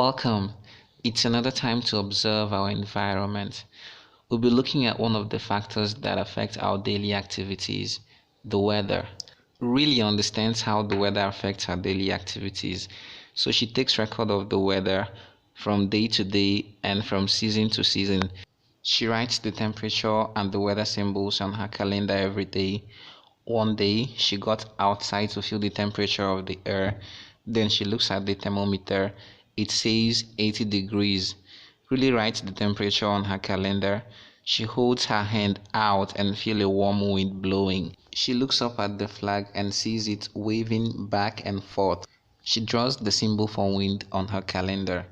Welcome. It's another time to observe our environment. We'll be looking at one of the factors that affect our daily activities, the weather. Really understands how the weather affects our daily activities. So she takes record of the weather from day to day and from season to season. She writes the temperature and the weather symbols on her calendar every day. One day, she got outside to feel the temperature of the air. Then she looks at the thermometer. It says 80 degrees. Really writes the temperature on her calendar. She holds her hand out and feels a warm wind blowing. She looks up at the flag and sees it waving back and forth. She draws the symbol for wind on her calendar.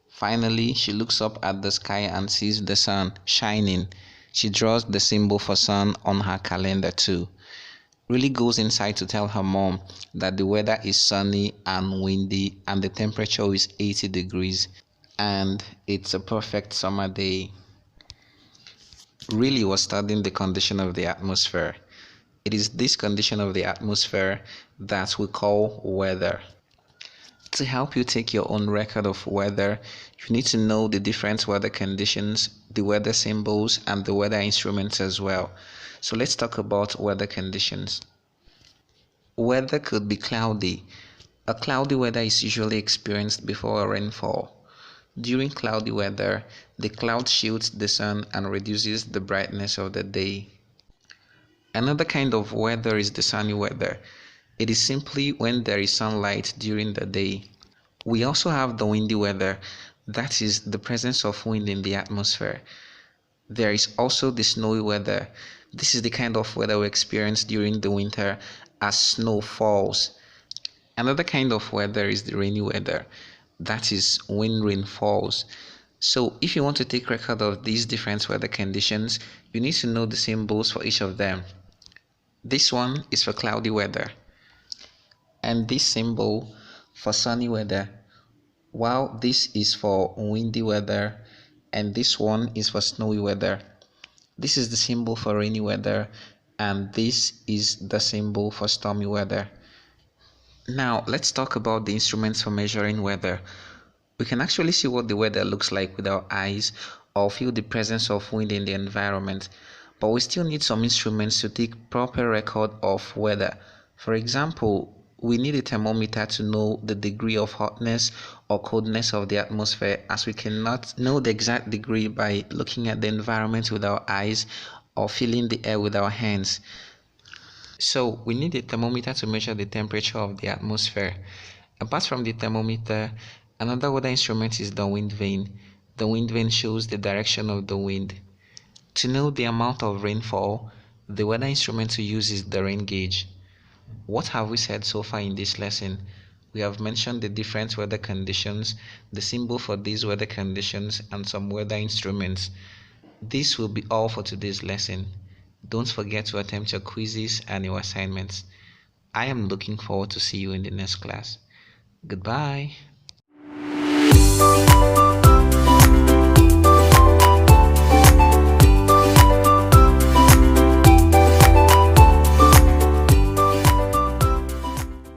Finally, she looks up at the sky and sees the sun shining. She draws the symbol for sun on her calendar too. Really goes inside to tell her mom that the weather is sunny and windy and the temperature is 80 degrees and it's a perfect summer day. Really was studying the condition of the atmosphere. It is this condition of the atmosphere that we call weather. To help you take your own record of weather, you need to know the different weather conditions, the weather symbols, and the weather instruments as well. So let's talk about weather conditions. Weather could be cloudy. A cloudy weather is usually experienced before a rainfall. During cloudy weather, the cloud shields the sun and reduces the brightness of the day. Another kind of weather is the sunny weather. It is simply when there is sunlight during the day. We also have the windy weather, that is the presence of wind in the atmosphere. There is also the snowy weather. This is the kind of weather we experience during the winter as snow falls. Another kind of weather is the rainy weather. That is when rain falls. So if you want to take record of these different weather conditions, you need to know the symbols for each of them. This one is for cloudy weather, and this symbol for sunny weather, while this is for windy weather, and this one is for snowy weather. This is the symbol for rainy weather, and this is the symbol for stormy weather. Now, let's talk about the instruments for measuring weather. We can actually see what the weather looks like with our eyes or feel the presence of wind in the environment, but we still need some instruments to take proper record of weather. For example, we need a thermometer to know the degree of hotness or coldness of the atmosphere, as we cannot know the exact degree by looking at the environment with our eyes or feeling the air with our hands. So we need a thermometer to measure the temperature of the atmosphere. Apart from the thermometer, another weather instrument is the wind vane. The wind vane shows the direction of the wind. To know the amount of rainfall, the weather instrument to use is the rain gauge. What have we said so far in this lesson? We have mentioned the different weather conditions, the symbol for these weather conditions, and some weather instruments. This will be all for today's lesson. Don't forget to attempt your quizzes and your assignments. I am looking forward to see you in the next class. Goodbye.